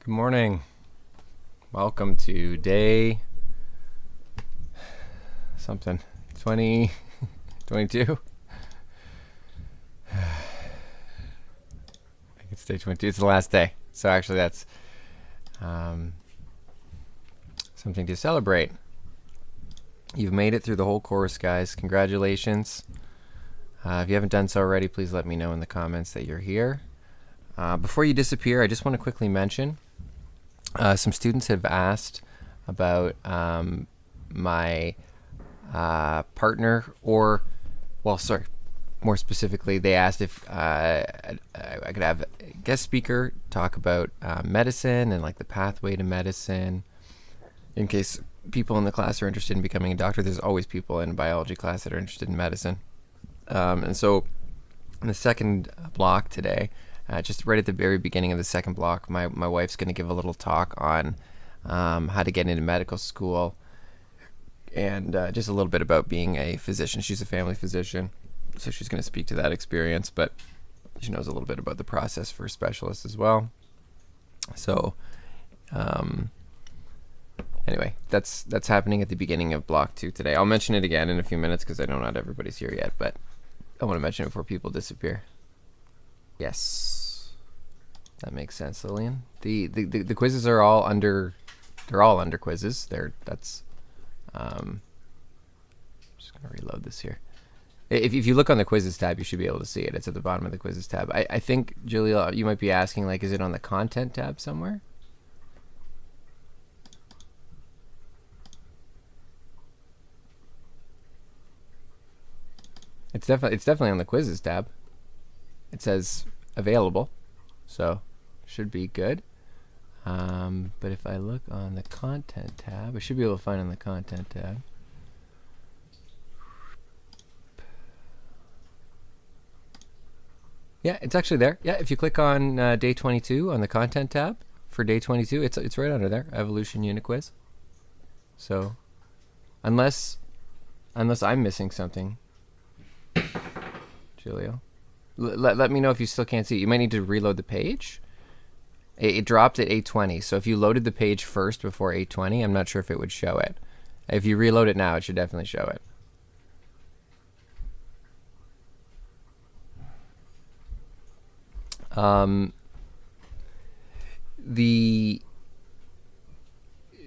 Good morning. Welcome to day something 2022. I think it's day 22. It's the last day. So actually that's something to celebrate. You've made it through the whole course, guys. Congratulations. If you haven't done so already, please let me know in the comments that you're here. Before you disappear, I just want to quickly mention some students have asked about my partner, or, well, sorry, more specifically, they asked if I could have a guest speaker talk about medicine and like the pathway to medicine. In case people in the class are interested in becoming a doctor, there's always people in biology class that are interested in medicine. And so in the second block today, just right at the very beginning of the second block, my wife's going to give a little talk on how to get into medical school and just a little bit about being a physician. She's a family physician, so she's going to speak to that experience, but she knows a little bit about the process for specialists as well. So anyway, that's happening at the beginning of block 2 today. I'll mention it again in a few minutes because I know not everybody's here yet, but I want to mention it before people disappear. Yes, that makes sense, Lillian. The quizzes are all under, they're all under quizzes. That's I'm just gonna reload this here. If you look on the quizzes tab, you should be able to see it. It's at the bottom of the quizzes tab. I think, Julia, you might be asking, like, is it on the content tab somewhere? It's definitely on the quizzes tab. It says available, so should be good. But if I look on the content tab, I should be able to find on the content tab. Yeah, it's actually there. Yeah, if you click on day 22 on the content tab for day 22, it's right under there, evolution unit quiz. So unless I'm missing something, Julio, let me know if you still can't see it. You might need to reload the page. It dropped at 820, so if you loaded the page first before 820, I'm not sure if it would show it. If you reload it now, it should definitely show it.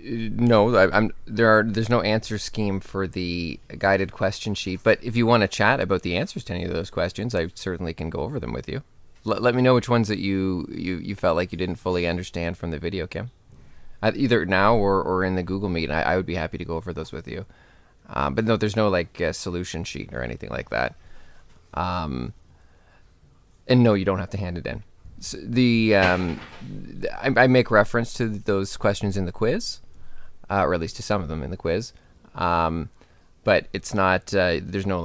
No, there's no answer scheme for the guided question sheet, but if you want to chat about the answers to any of those questions, I certainly can go over them with you. Let me know which ones that you felt like you didn't fully understand from the video, Kim. Either now or in the Google Meet. I would be happy to go over those with you. But no, there's no like solution sheet or anything like that. And no, you don't have to hand it in. So I make reference to those questions in the quiz, or at least to some of them in the quiz. But it's not, there's no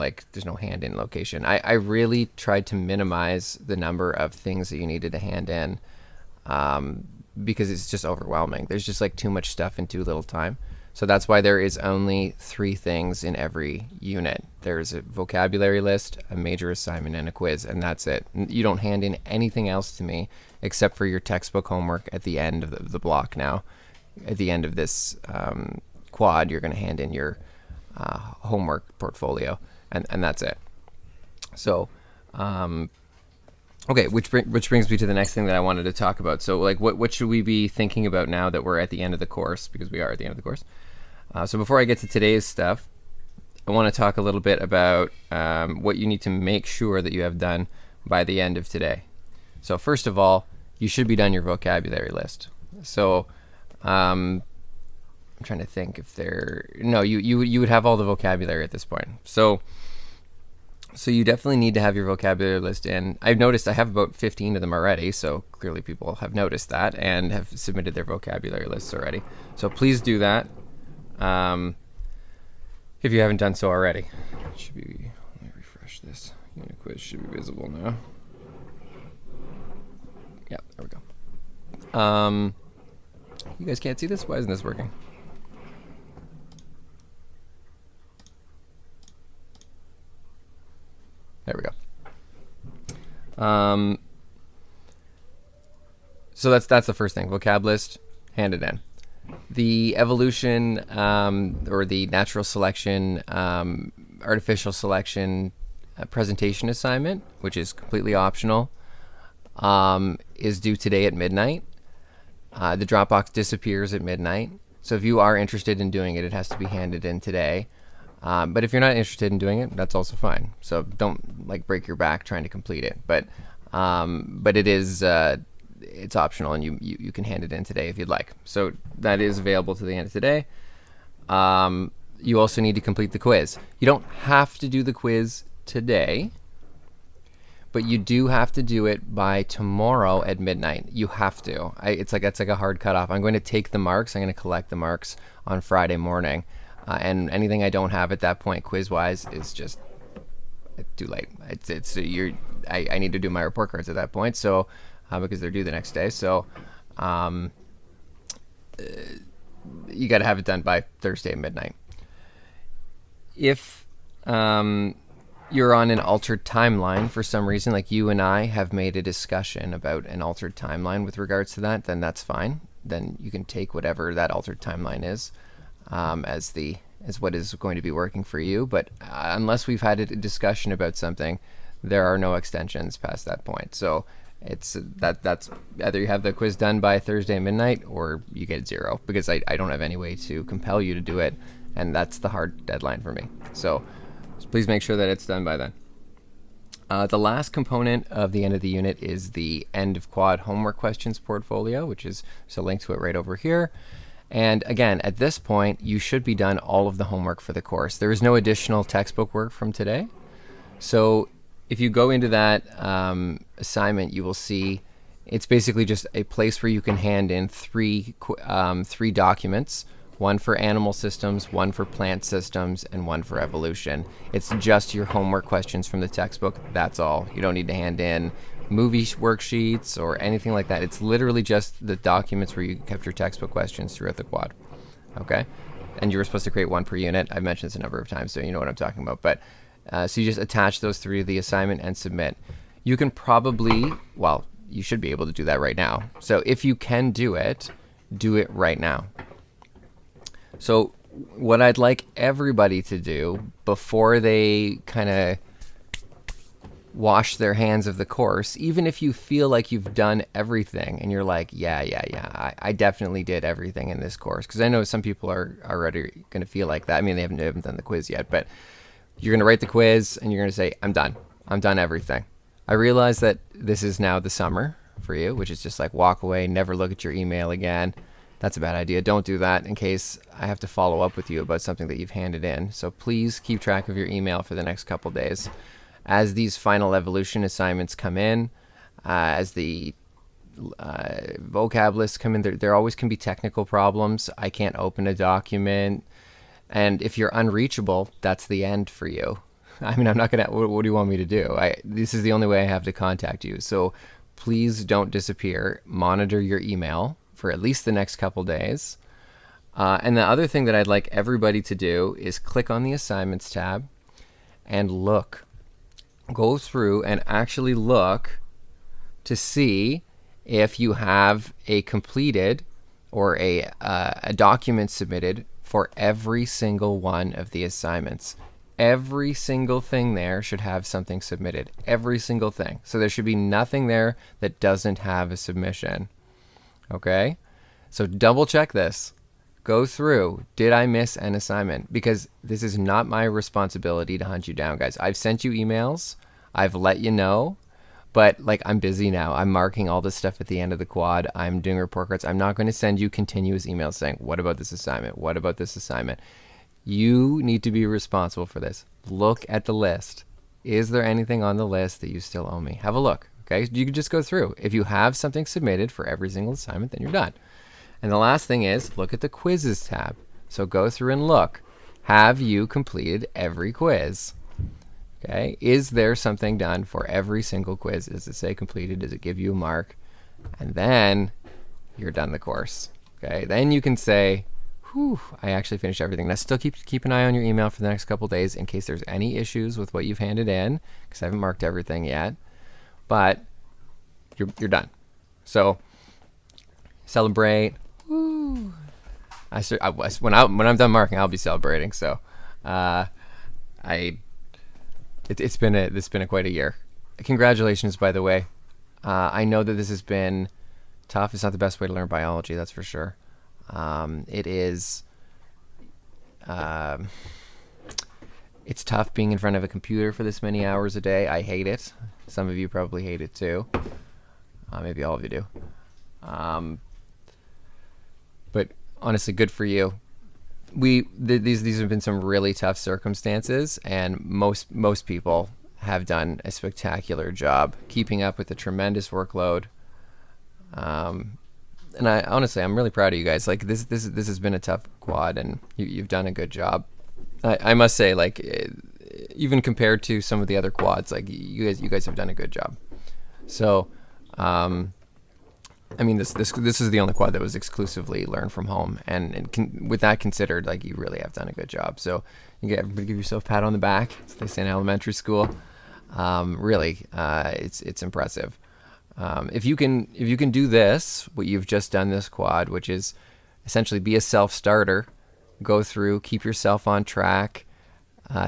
hand in location. I really tried to minimize the number of things that you needed to hand in, because it's just overwhelming. There's just like too much stuff in too little time. So that's why there is only 3 things in every unit. There's a vocabulary list, a major assignment, and a quiz, and that's it. You don't hand in anything else to me except for your textbook homework at the end of the block now. At the end of this quad, you're going to hand in your homework portfolio, and that's it. So okay, which brings me to the next thing that I wanted to talk about. So like what should we be thinking about now that we're at the end of the course, because we are at the end of the course. So before I get to today's stuff, I want to talk a little bit about what you need to make sure that you have done by the end of today. So first of all, you should be done your vocabulary list. So I'm trying to think if you would have all the vocabulary at this point. So you definitely need to have your vocabulary list in. I've noticed I have about 15 of them already, so clearly people have noticed that and have submitted their vocabulary lists already. So please do that if you haven't done so already. It should be, let me refresh this. Unit quiz should be visible now. Yeah, there we go. You guys can't see this? Why isn't this working? There we go. So that's the first thing. Vocab list, hand it in. The evolution or the natural selection, artificial selection presentation assignment, which is completely optional, is due today at midnight. The Dropbox disappears at midnight. So if you are interested in doing it, it has to be handed in today. But if you're not interested in doing it, that's also fine. So don't like break your back trying to complete it. But it is it's optional, and you can hand it in today if you'd like. So that is available to the end of today. You also need to complete the quiz. You don't have to do the quiz today, but you do have to do it by tomorrow at midnight. You have to. It's like a hard cutoff. I'm going to take the marks. I'm going to collect the marks on Friday morning, and anything I don't have at that point quiz-wise is just too late. I need to do my report cards at that point. So because they're due the next day. So you got to have it done by Thursday at midnight. If you're on an altered timeline for some reason, like you and I have made a discussion about an altered timeline with regards to that, then that's fine. Then you can take whatever that altered timeline is as what is going to be working for you. But unless we've had a discussion about something, there are no extensions past that point. So it's that's either you have the quiz done by Thursday midnight or you get 0, because I don't have any way to compel you to do it, and that's the hard deadline for me. So please make sure that it's done by then. The last component of the end of the unit is the end of quad homework questions portfolio, which is a link to it right over here. And again, at this point, you should be done all of the homework for the course. There is no additional textbook work from today. So if you go into that assignment, you will see it's basically just a place where you can hand in three documents: one for animal systems, one for plant systems, and one for evolution. It's just your homework questions from the textbook. That's all. You don't need to hand in movie worksheets or anything like that. It's literally just the documents where you kept your textbook questions throughout the quad. Okay? And you were supposed to create one per unit. I've mentioned this a number of times, so you know what I'm talking about. But so you just attach those 3 to the assignment and submit. You can probably, well, you should be able to do that right now. So if you can do it right now. So what I'd like everybody to do before they kind of wash their hands of the course, even if you feel like you've done everything and you're like, yeah, I definitely did everything in this course, because I know some people are already going to feel like that. I mean, they haven't done the quiz yet, but you're going to write the quiz and you're going to say, I'm done everything. I realize that this is now the summer for you, which is just like walk away, never look at your email again. That's a bad idea. Don't do that, in case I have to follow up with you about something that you've handed in. So please keep track of your email for the next couple days. As these final evolution assignments come in, as the vocab lists come in, there always can be technical problems. I can't open a document. And if you're unreachable, that's the end for you. I mean, I'm not going to, what do you want me to do? This is the only way I have to contact you. So please don't disappear. Monitor your email for at least the next couple days. And the other thing that I'd like everybody to do is click on the assignments tab and look. Go through and actually look to see if you have a completed or a document submitted for every single one of the assignments. Every single thing there should have something submitted. Every single thing. So there should be nothing there that doesn't have a submission. Okay? So double check this. Go through. Did I miss an assignment? Because this is not my responsibility to hunt you down, guys. I've sent you emails. I've let you know. But like, I'm busy now. I'm marking all this stuff at the end of the quad. I'm doing report cards. I'm not going to send you continuous emails saying, what about this assignment? What about this assignment? You need to be responsible for this. Look at the list. Is there anything on the list that you still owe me? Have a look. Okay? You can just go through. If you have something submitted for every single assignment, then you're done. And the last thing is, look at the quizzes tab. So go through and look. Have you completed every quiz? Okay, is there something done for every single quiz? Does it say completed? Does it give you a mark? And then you're done the course. Okay, then you can say, whew, I actually finished everything. Now still keep an eye on your email for the next couple days in case there's any issues with what you've handed in, because I haven't marked everything yet. But you're done. So Celebrate. Woo. When I'm done marking, I'll be celebrating. So, it's been quite a year. Congratulations, by the way. I know that this has been tough. It's not the best way to learn biology, that's for sure. It is. It's tough being in front of a computer for this many hours a day. I hate it. Some of you probably hate it too. Maybe all of you do. But honestly, good for you. These have been some really tough circumstances, and most people have done a spectacular job keeping up with the tremendous workload. And I'm really proud of you guys. Like this has been a tough quad, and you've done a good job. I must say, like, even compared to some of the other quads, like you guys have done a good job. So, I mean, this is the only quad that was exclusively learn from home, and with that considered, like, you really have done a good job. So, everybody give yourself a pat on the back, as they say in elementary school. Really, it's impressive. If you can do this, what you've just done this quad, which is essentially be a self-starter, go through, keep yourself on track,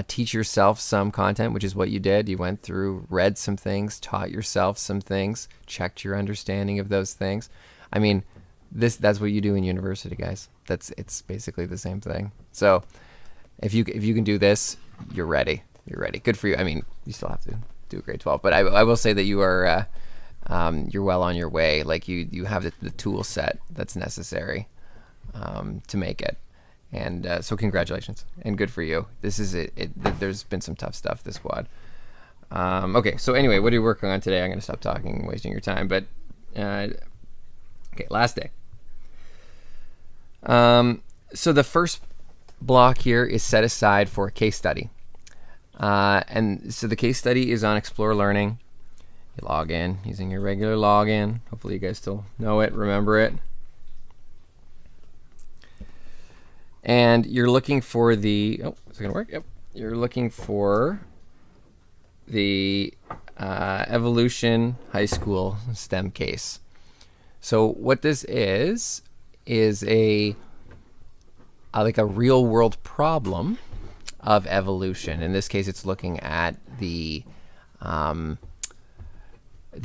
teach yourself some content, which is what you did. You went through, read some things, taught yourself some things, checked your understanding of those things. I mean, that's what you do in university, guys. It's basically the same thing. So if you can do this, you're ready. You're ready. Good for you. I mean, you still have to do a grade 12, but I will say that you are you're well on your way. Like you have the tool set that's necessary to make it. And so congratulations and good for you. This is it. There's been some tough stuff this quad. Okay, so anyway, what are you working on today? I'm going to stop talking and wasting your time. But okay, last day. So the first block here is set aside for a case study. And so the case study is on Explore Learning. You log in using your regular login. Hopefully you guys still know it, remember it. And you're looking for the, is it gonna work? Yep. You're looking for the Evolution High School STEM case. So what this is a like a real world problem of evolution. In this case, it's looking at the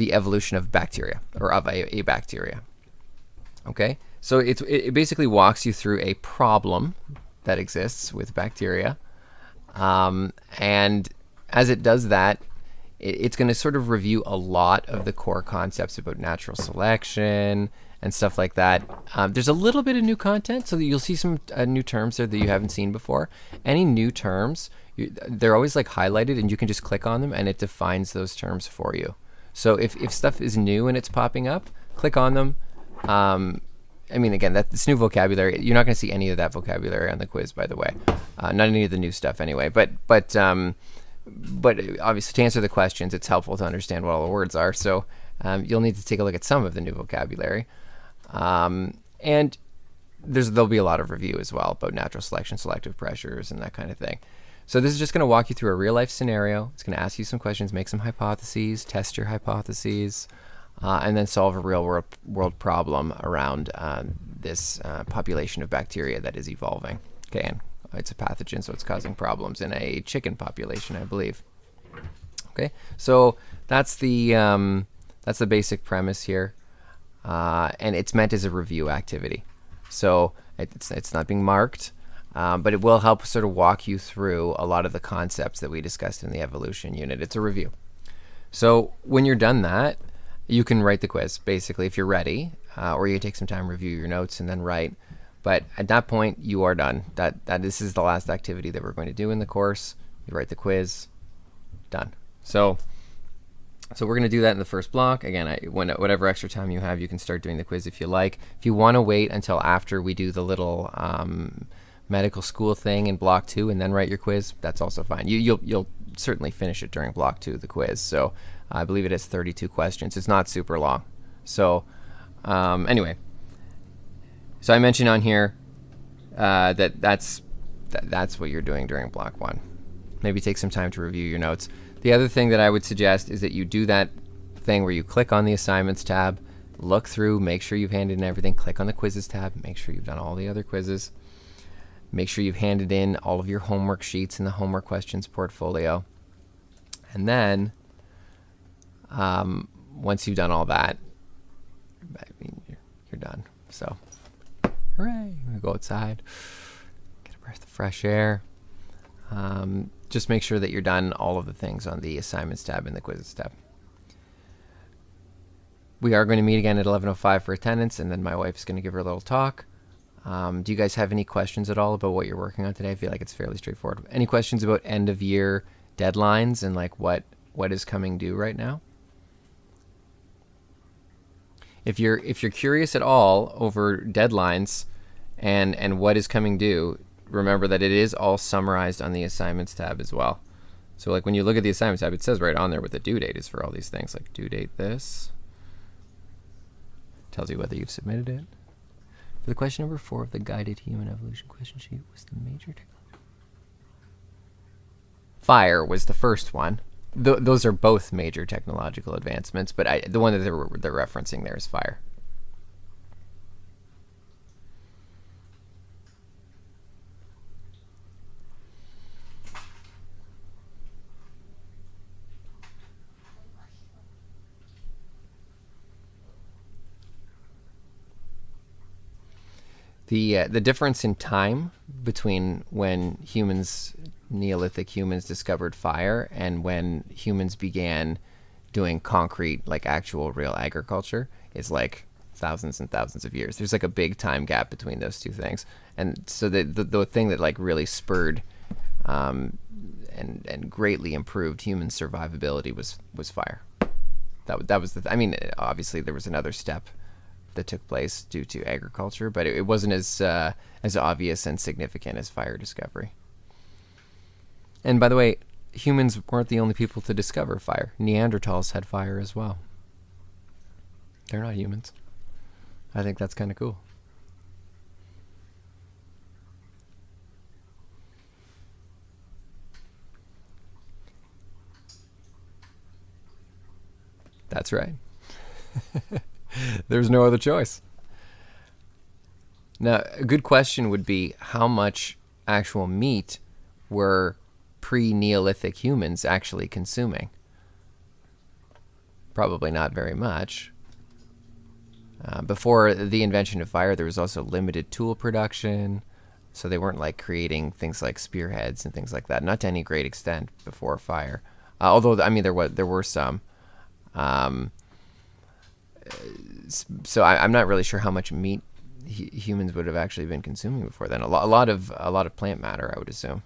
evolution of bacteria, or of a bacteria. Okay, so it basically walks you through a problem that exists with bacteria, and as it does that, it's going to sort of review a lot of the core concepts about natural selection and stuff like that. There's a little bit of new content, so that you'll see some new terms there that you haven't seen before. Any new terms, they're always like highlighted, and you can just click on them, and it defines those terms for you. So if stuff is new and it's popping up, click on them. I mean, again, that's new vocabulary. You're not going to see any of that vocabulary on the quiz, by the way. Not any of the new stuff, anyway. But obviously, to answer the questions, it's helpful to understand what all the words are. So you'll need to take a look at some of the new vocabulary. And there'll be a lot of review as well about natural selection, selective pressures, and that kind of thing. So this is just going to walk you through a real-life scenario. It's going to ask you some questions, make some hypotheses, test your hypotheses, and then solve a real-world problem around this population of bacteria that is evolving. Okay, and it's a pathogen, so it's causing problems in a chicken population, I believe. Okay, so that's the basic premise here, and it's meant as a review activity. So it's not being marked. But it will help sort of walk you through a lot of the concepts that we discussed in the evolution unit. It's a review. So when you're done that, you can write the quiz, basically, if you're ready, or you can take some time, review your notes, and then write. But at that point, you are done. This is the last activity that we're going to do in the course. You write the quiz, done. So we're going to do that in the first block. Again, whatever extra time you have, you can start doing the quiz if you like. If you want to wait until after we do the little medical school thing in block 2 and then write your quiz, that's also fine. You'll certainly finish it during block 2 of the quiz. So I believe it has 32 questions. It's not super long. So anyway, so I mentioned on here that's what you're doing during block 1. Maybe take some time to review your notes. The other thing that I would suggest is that you do that thing where you click on the assignments tab, look through, make sure you've handed in everything, click on the quizzes tab, make sure you've done all the other quizzes, make sure you've handed in all of your homework sheets in the homework questions portfolio. And then once you've done all that, I mean, you're done. So, hooray, I'm gonna go outside, get a breath of fresh air. Just make sure that you're done all of the things on the assignments tab and the quizzes tab. We are going to meet again at 11:05 for attendance, and then my wife's going to give her a little talk. Do you guys have any questions at all about what you're working on today? I feel like it's fairly straightforward. Any questions about end of year deadlines and like what is coming due right now? If you're curious at all over deadlines and what is coming due, remember that it is all summarized on the assignments tab as well. So like when you look at the assignments tab, it says right on there what the due date is for all these things, like due date this. Tells you whether you've submitted it. For the question number 4 of the guided human evolution question sheet, was the major technology? Fire was the first one. Those are both major technological advancements, but the one that they're referencing there is fire. The difference in time between when Neolithic humans discovered fire and when humans began doing concrete, like actual real agriculture, is like thousands and thousands of years. There's like a big time gap between those two things. And so the thing that like really spurred and greatly improved human survivability was fire. That was I mean, obviously there was another step that took place due to agriculture, but it wasn't as obvious and significant as fire discovery. And by the way, humans weren't the only people to discover fire. Neanderthals had fire as well. They're not humans. I think that's kind of cool. That's right. There's no other choice. Now, a good question would be how much actual meat were pre-Neolithic humans actually consuming? Probably not very much. Before the invention of fire, there was also limited tool production, so they weren't like creating things like spearheads and things like that. Not to any great extent before fire. Although, I mean, there were some. So I'm not really sure how much meat humans would have actually been consuming before then. A lot of plant matter, I would assume.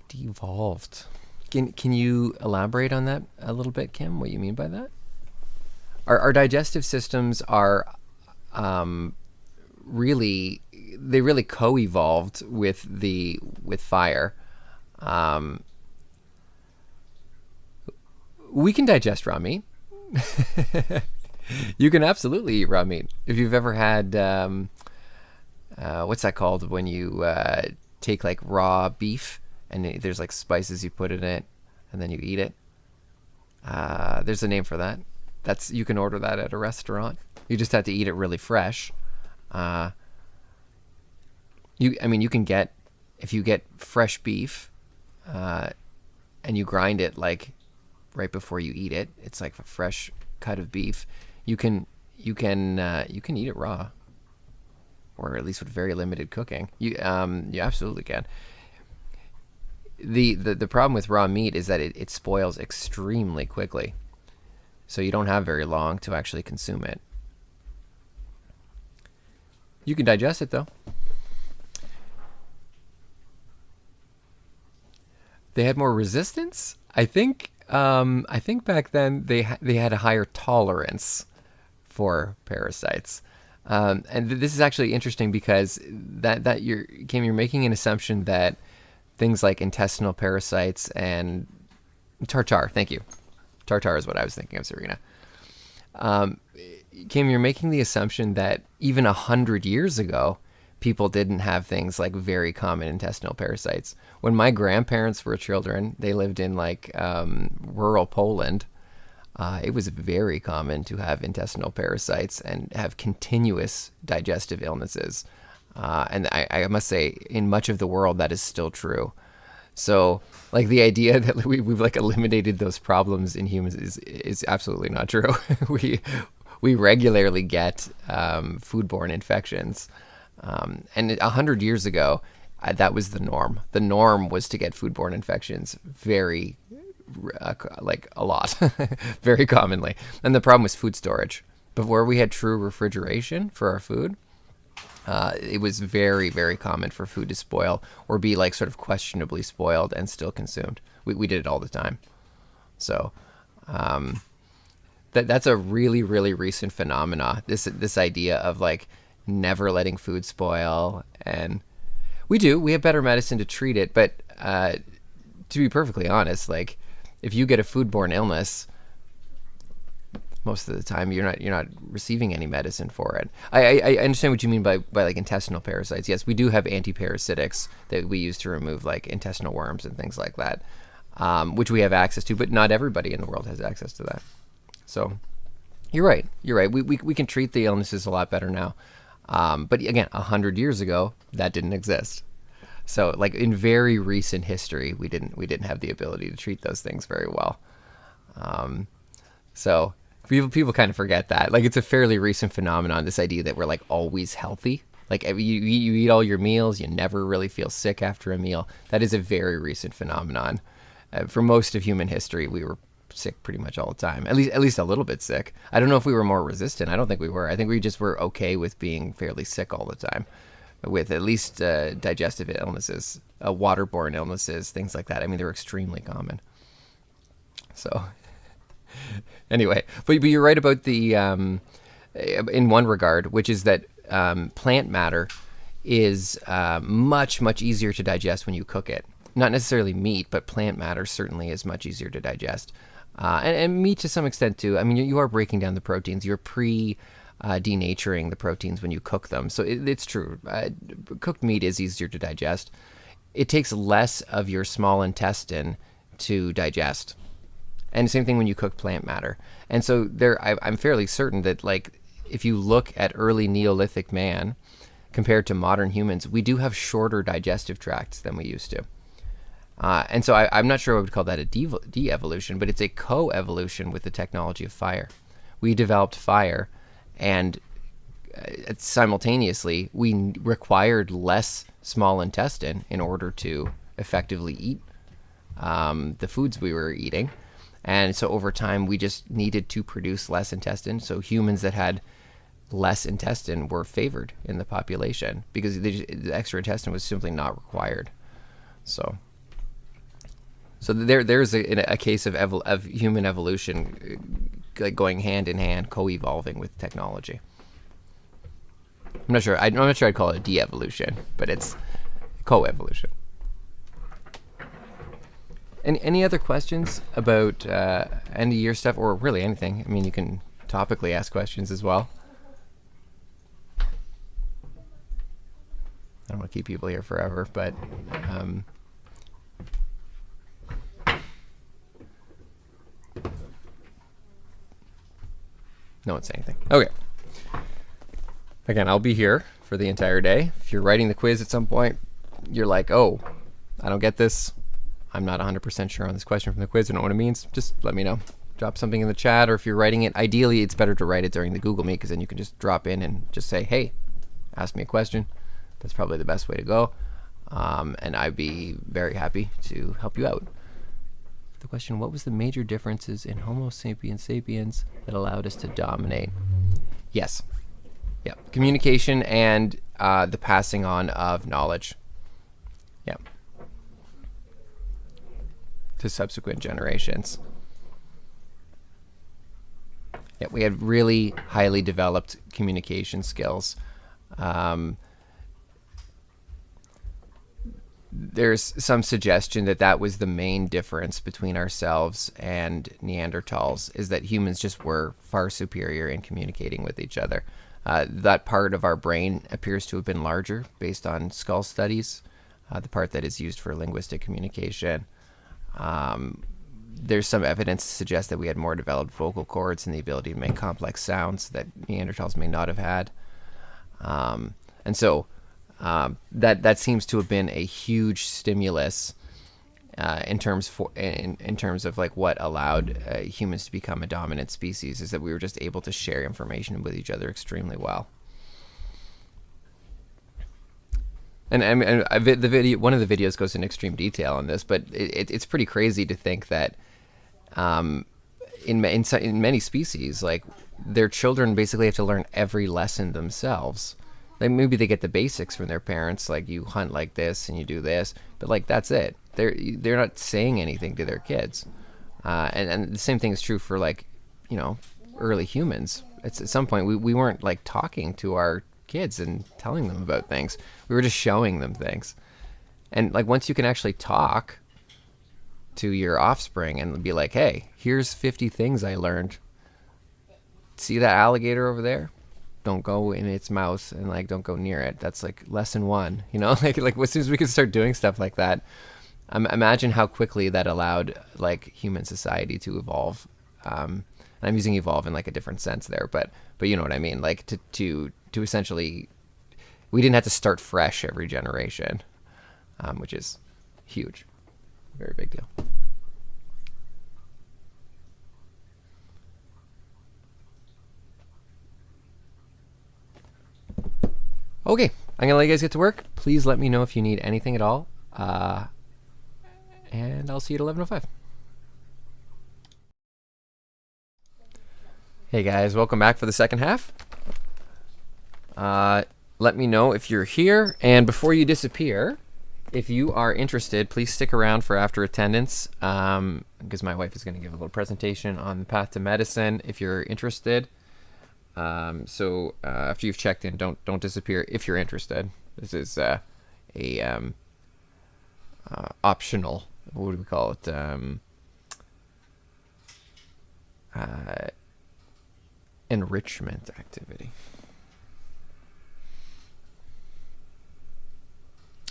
They've devolved. Can you elaborate on that a little bit, Kim? What you mean by that? Our digestive systems are really co-evolved with fire. We can digest raw meat. You can absolutely eat raw meat. If you've ever had what's that called when you take like raw beef and there's like spices you put in it and then you eat it. There's a name for that. You can order that at a restaurant. You just have to eat it really fresh. You can get, if you get fresh beef and you grind it like right before you eat it, it's like a fresh cut of beef. You can eat it raw, or at least with very limited cooking. You absolutely can. The problem with raw meat is that it spoils extremely quickly, so you don't have very long to actually consume it. You can digest it though. They had more resistance. I think back then they had a higher tolerance for parasites, and this is actually interesting because you're making an assumption that things like intestinal parasites and tartar. Thank you, tartar is what I was thinking of, Serena. Kim, you're making the assumption that even 100 years ago, people didn't have things like very common intestinal parasites. When my grandparents were children, they lived in like rural Poland. It was very common to have intestinal parasites and have continuous digestive illnesses. And I must say, in much of the world, that is still true. So, like, the idea that we've like eliminated those problems in humans is absolutely not true. we regularly get foodborne infections, and 100 years ago, that was the norm. The norm was to get foodborne infections very, like a lot, very commonly. And the problem was food storage. Before we had true refrigeration for our food, it was very, very common for food to spoil or be like sort of questionably spoiled and still consumed. We did it all the time. So that's a really, really recent phenomena. This idea of like never letting food spoil, and we have better medicine to treat it. But to be perfectly honest, like if you get a foodborne illness, most of the time you're not receiving any medicine for it. I understand what you mean by like intestinal parasites. Yes, we do have antiparasitics that we use to remove like intestinal worms and things like that, which we have access to, but not everybody in the world has access to that. So you're right. We can treat the illnesses a lot better now. But again, 100 years ago, that didn't exist. So like in very recent history, we didn't have the ability to treat those things very well. So people kind of forget that. Like it's a fairly recent phenomenon, this idea that we're like always healthy. Like you eat all your meals, you never really feel sick after a meal. That is a very recent phenomenon. For most of human history, we were sick pretty much all the time. At least a little bit sick. I don't know if we were more resistant. I don't think we were. I think we just were okay with being fairly sick all the time, with at least digestive illnesses, waterborne illnesses, things like that. I mean, they're extremely common. So anyway, but you're right about the in one regard, which is that plant matter is much easier to digest when you cook it. Not necessarily meat, but plant matter certainly is much easier to digest. And meat to some extent too. I mean, you are breaking down the proteins. You're denaturing the proteins when you cook them. So it's true. Cooked meat is easier to digest. It takes less of your small intestine to digest. And same thing when you cook plant matter. And so I'm fairly certain that like if you look at early Neolithic man compared to modern humans, we do have shorter digestive tracts than we used to. And so I'm not sure I would call that a de-evolution, but it's a co-evolution with the technology of fire. We developed fire, and simultaneously we required less small intestine in order to effectively eat the foods we were eating. And so over time, we just needed to produce less intestine. So humans that had less intestine were favored in the population because the extra intestine was simply not required. So there's a case of human evolution like going hand in hand, co-evolving with technology. I'm not sure I'd call it a de-evolution, but it's co-evolution. Any other questions about end of year stuff, or really anything? I mean, you can topically ask questions as well. I don't want to keep people here forever, but no one's saying anything. Okay. Again, I'll be here for the entire day. If you're writing the quiz at some point, you're like, oh, I don't get this. I'm not 100% sure on this question from the quiz. I don't know what it means. Just let me know. Drop something in the chat, or if you're writing it, ideally it's better to write it during the Google Meet because then you can just drop in and just say, hey, ask me a question. That's probably the best way to go. And I'd be very happy to help you out. The question, what was the major differences in Homo sapiens sapiens that allowed us to dominate? Yes. Yeah. Communication and the passing on of knowledge. Yeah. To subsequent generations. Yeah, we had really highly developed communication skills. There's some suggestion that was the main difference between ourselves and Neanderthals, is that humans just were far superior in communicating with each other. That part of our brain appears to have been larger based on skull studies, the part that is used for linguistic communication. There's some evidence to suggest that we had more developed vocal cords and the ability to make complex sounds that Neanderthals may not have had. And so that seems to have been a huge stimulus in terms of like what allowed humans to become a dominant species, is that we were just able to share information with each other extremely well. And I mean, the video, one of the videos goes in extreme detail on this, but it's pretty crazy to think that in many species, like, their children basically have to learn every lesson themselves. Like, maybe they get the basics from their parents, like, you hunt like this and you do this, but like, that's it. They're not saying anything to their kids. And the same thing is true for, like, you know, early humans. It's at some point we weren't like talking to our kids and telling them about things. We were just showing them things. And like, once you can actually talk to your offspring and be like, hey, here's 50 things I learned. See that alligator over there? Don't go in its mouth, and like, don't go near it. That's like lesson 1, you know. like as soon as we can start doing stuff like that, imagine how quickly that allowed like human society to evolve. And I'm using evolve in like a different sense there, but you know what I mean. Like, to essentially, we didn't have to start fresh every generation, which is huge, very big deal. Okay, I'm gonna let you guys get to work. Please let me know if you need anything at all, and I'll see you at 11:05. Hey guys, welcome back for the second half. Let me know if you're here, and before you disappear, if you are interested, please stick around for after attendance, because my wife is going to give a little presentation on the path to medicine if you're interested. So after you've checked in, don't disappear if you're interested. This is a optional, what do we call it? Enrichment activity.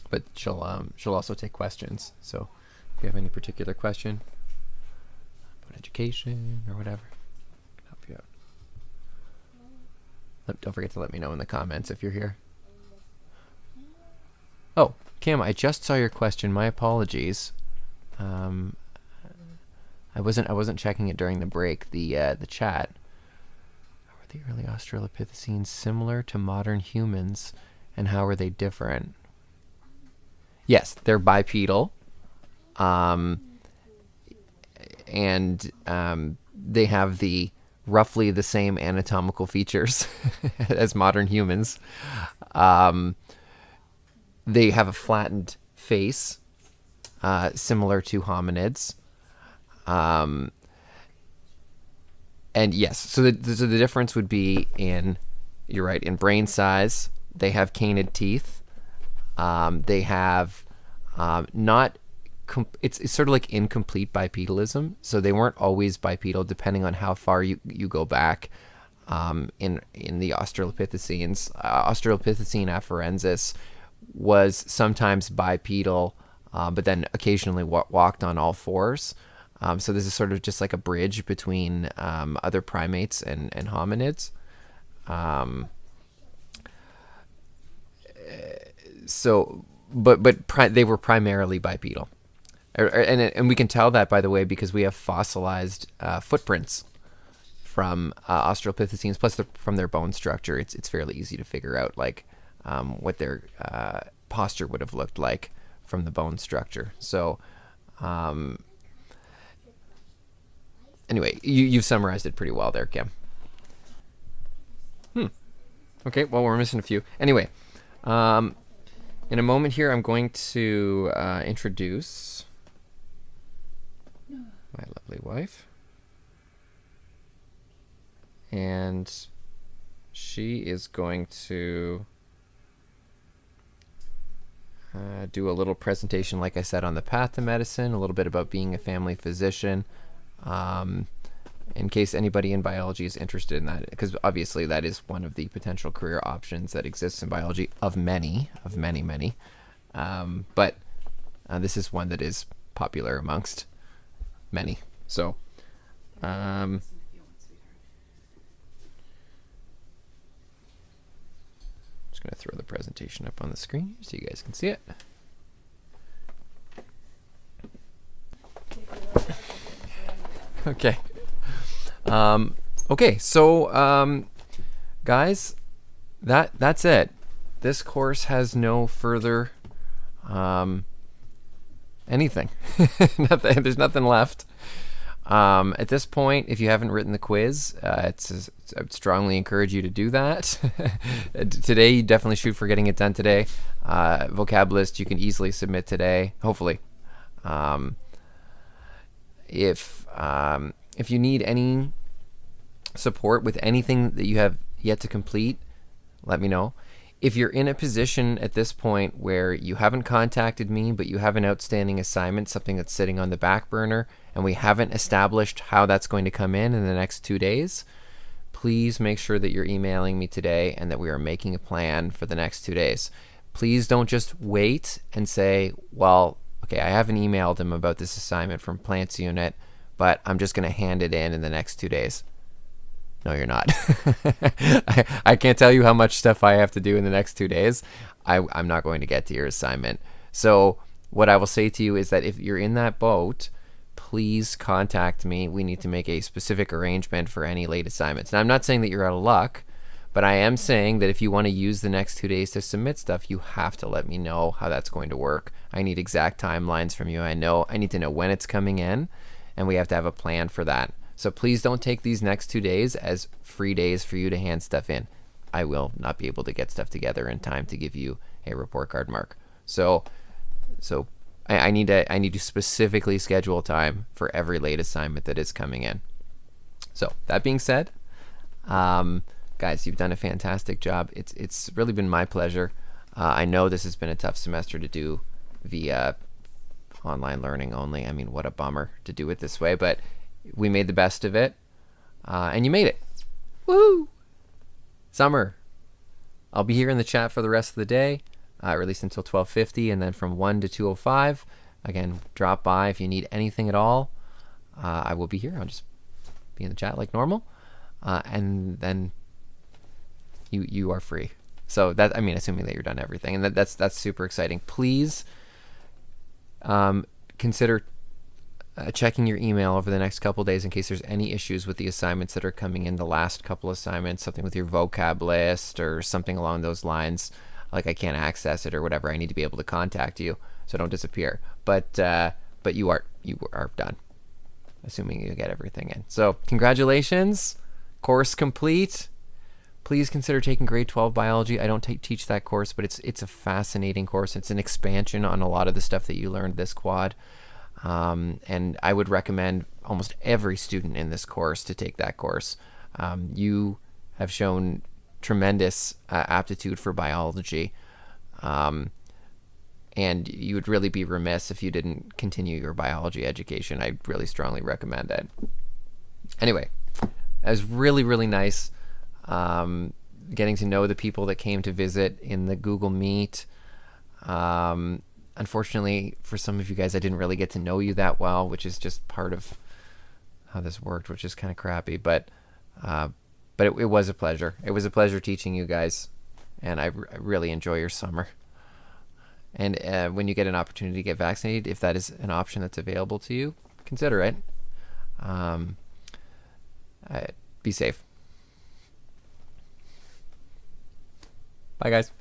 But she'll also take questions. So if you have any particular question about education or whatever, I can help you out. Don't forget to let me know in the comments if you're here. Oh, Kim, I just saw your question. My apologies. I wasn't checking it during the break. The chat. Are the early Australopithecines similar to modern humans, and how are they different? Yes, they're bipedal, and they have roughly the same anatomical features as modern humans. They have a flattened face, similar to hominids. And yes, so the difference would be in, you're right, in brain size. They have canid teeth. They have it's sort of like incomplete bipedalism. So they weren't always bipedal, depending on how far you go back in the Australopithecines. Australopithecine afarensis was sometimes bipedal, but then occasionally walked on all fours. So this is sort of just like a bridge between other primates and hominids. But they were primarily bipedal, and we can tell that, by the way, because we have fossilized footprints from Australopithecines, plus from their bone structure. It's fairly easy to figure out like what their posture would have looked like from the bone structure. So anyway, you've summarized it pretty well there, Kim. Okay, well, we're missing a few. Anyway, in a moment here, I'm going to introduce my lovely wife. And she is going to do a little presentation, like I said, on the path to medicine, a little bit about being a family physician, in case anybody in biology is interested in that, because obviously that is one of the potential career options that exists in biology of many. But this is one that is popular amongst many. So, just going to throw the presentation up on the screen so you guys can see it. Okay. Okay, so guys, that's it. This course has no further anything. There's nothing left. At this point, if you haven't written the quiz, I would strongly encourage you to do that. Today, you definitely shoot for getting it done today. Vocab list you can easily submit today, hopefully. If you need any support with anything that you have yet to complete, let me know. If you're in a position at this point where you haven't contacted me, but you have an outstanding assignment, something that's sitting on the back burner, and we haven't established how that's going to come in the next 2 days, please make sure that you're emailing me today and that we are making a plan for the next 2 days. Please don't just wait and say, well, okay, I haven't emailed him about this assignment from Plants Unit, but I'm just going to hand it in the next 2 days. No, you're not. I can't tell you how much stuff I have to do in the next 2 days. I'm not going to get to your assignment. So what I will say to you is that if you're in that boat, please contact me. We need to make a specific arrangement for any late assignments. Now, I'm not saying that you're out of luck, but I am saying that if you want to use the next 2 days to submit stuff, you have to let me know how that's going to work. I need exact timelines from you. I need to know when it's coming in, and we have to have a plan for that. So please don't take these next 2 days as free days for you to hand stuff in. I will not be able to get stuff together in time to give you a report card mark. So I need to specifically schedule time for every late assignment that is coming in. So that being said, guys, you've done a fantastic job. It's really been my pleasure. I know this has been a tough semester to do via online learning only. I mean, what a bummer to do it this way, but we made the best of it, and you made it. Woo! Summer. I'll be here in the chat for the rest of the day, at least until 12:50, and then from 1 to 2:05. Again, drop by if you need anything at all. I will be here. I'll just be in the chat like normal, and then you are free. So that, I mean, assuming that you're done everything, and that's super exciting. Please consider checking your email over the next couple days in case there's any issues with the assignments that are coming in, the last couple assignments, something with your vocab list or something along those lines, like I can't access it or whatever. I need to be able to contact you, so don't disappear. But you are done, assuming you get everything in. So congratulations, course complete. Please consider taking grade 12 biology. I don't teach that course, but it's a fascinating course. It's an expansion on a lot of the stuff that you learned this quad. And I would recommend almost every student in this course to take that course. You have shown tremendous aptitude for biology, and you would really be remiss if you didn't continue your biology education. I really strongly recommend it. Anyway, it was really, really nice getting to know the people that came to visit in the Google Meet. Unfortunately, for some of you guys, I didn't really get to know you that well, which is just part of how this worked, which is kind of crappy. But it was a pleasure. It was a pleasure teaching you guys, and I really enjoy your summer. And when you get an opportunity to get vaccinated, if that is an option that's available to you, consider it. Be safe. Bye, guys.